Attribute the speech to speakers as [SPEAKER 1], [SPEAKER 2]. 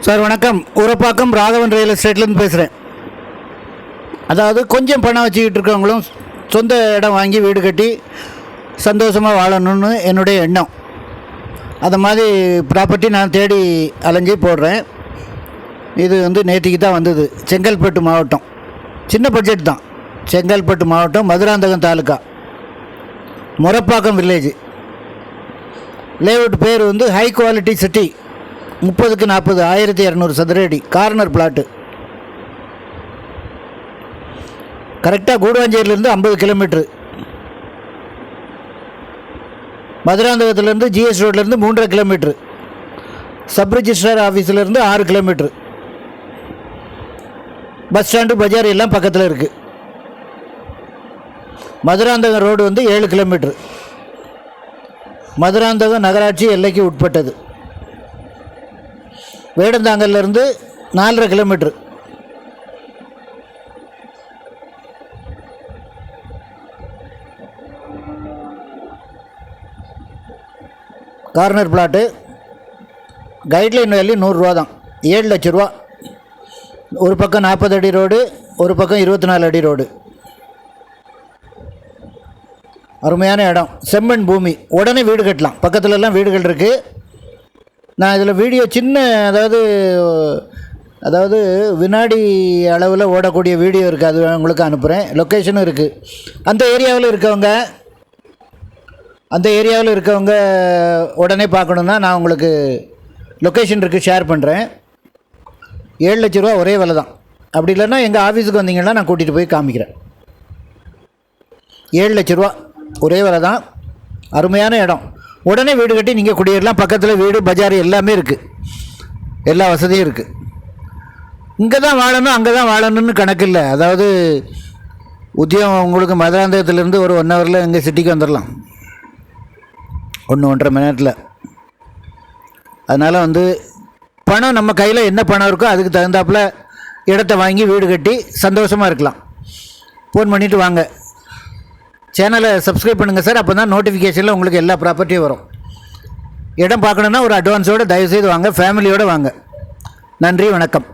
[SPEAKER 1] Sir வணக்கம். Urapakkam Raghavan real எஸ்டேட்லேருந்து பேசுகிறேன். அதாவது கொஞ்சம் பணம் வச்சுக்கிட்டு இருக்கவங்களும் சொந்த இடம் வாங்கி வீடு கட்டி சந்தோஷமாக வாழணும்னு என்னுடைய எண்ணம். அது மாதிரி ப்ராப்பர்ட்டி நான் தேடி அலைஞ்சி போடுறேன். இது நேற்றுக்கு தான் வந்தது. செங்கல்பட்டு மாவட்டம், சின்ன பட்ஜெட் தான். செங்கல்பட்டு மாவட்டம், மதுராந்தகம் தாலுக்கா, முரப்பாக்கம் வில்லேஜ். லேஅவுட் பேர் ஹை குவாலிட்டி சிட்டி. 30க்கு 40, 1200 சதுர அடி, கார்னர் பிளாட்டு. கரெக்டாக கூடுவாஞ்சேரியிலேருந்து 50 கிலோமீட்ரு, மதுராந்தகத்துலேருந்து ஜிஎஸ் ரோட்லேருந்து 3.5 கிலோமீட்ரு, சப் ரிஜிஸ்ட்ரார் ஆஃபீஸிலேருந்து 6 கிலோமீட்ரு, பஸ் ஸ்டாண்டு பஜார் எல்லாம் பக்கத்தில் இருக்குது. மதுராந்தகம் ரோடு 7 கிலோமீட்ரு, மதுராந்தகம் நகராட்சி எல்லைக்கு உட்பட்டது. வேடந்தாங்கல்லேருந்து 4.5 kilometre. Corner plot. Guideline value 100 ரூபா தான். 7 லட்ச ரூபா. ஒரு பக்கம் 40 அடி ரோடு, ஒரு பக்கம் 24 அடி ரோடு. அருமையான இடம், செம்மண் பூமி. உடனே வீடு கட்டலாம். பக்கத்துலலாம் வீடுகள் இருக்குது. நான் இதில் வீடியோ சின்ன அதாவது வினாடி அளவில் ஓடக்கூடிய வீடியோ இருக்குது, அது உங்களுக்கு அனுப்புகிறேன். லொக்கேஷனும் இருக்குது. அந்த ஏரியாவில் இருக்கவங்க உடனே பார்க்கணுன்னா நான் உங்களுக்கு லொக்கேஷன் இருக்குது, ஷேர் பண்ணுறேன். 7 லட்ச ரூபா ஒரே விலை தான். அப்படி இல்லைன்னா எங்கள் ஆஃபீஸுக்கு வந்தீங்கன்னா நான் கூட்டிகிட்டு போய் காமிக்கிறேன். 7 லட்ச ரூபா ஒரே விலை தான். அருமையான இடம். உடனே வீடு கட்டி நீங்கள் குடியேறலாம். பக்கத்தில் வீடு, பஜார் எல்லாமே இருக்குது. எல்லா வசதியும் இருக்குது. இங்கே தான் வாழணும், அங்கே தான் வாழணும்னு கணக்கு இல்லை. அதாவது உத்தியோகம் உங்களுக்கு மதுராந்தகத்துலேருந்து ஒரு 1 ஹவரில் எங்கள் சிட்டிக்கு வந்துடலாம், 1-1.5 மணி நேரத்தில். அதனால் பணம் நம்ம கையில் என்ன பணம் இருக்கோ அதுக்கு தகுந்தாப்பில் இடத்த வாங்கி வீடு கட்டி சந்தோஷமாக இருக்கலாம். ஃபோன் பண்ணிவிட்டு வாங்க. சேனலை சப்ஸ்கிரைப் பண்ணுங்கள் சார். அப்போ தான் நோட்டிஃபிகேஷனில் உங்களுக்கு எல்லா ப்ராப்பர்ட்டியும் வரும். இடம் பார்க்கணுன்னா ஒரு அட்வான்ஸோடு தயவுசெய்து வாங்க, ஃபேமிலியோடு வாங்க. நன்றி, வணக்கம்.